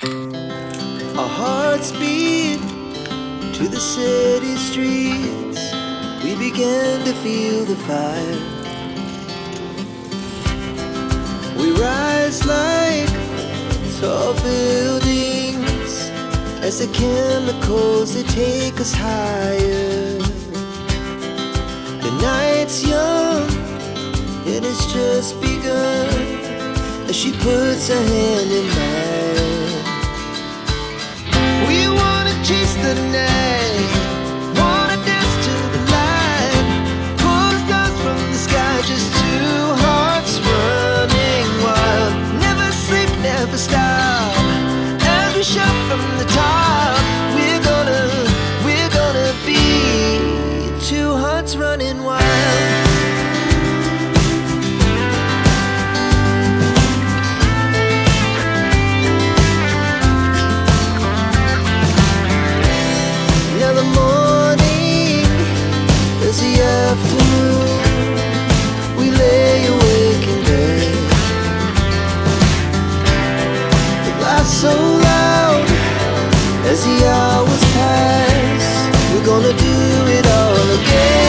Our hearts beat to the city streets. We began to feel the fire. We rise like tall buildings as the chemicals, they take us higher. The night's young, it has just begun as she puts her hand in mine. We wanna chase the night, wanna dance to the light, pull the stars from the sky, just two hearts running wild. Never sleep, never stop, as we shout from the top. We're gonna be two hearts running wild. Afternoon, we lay awake in bed. It laughs so loud as the hours pass. We're gonna do it all again.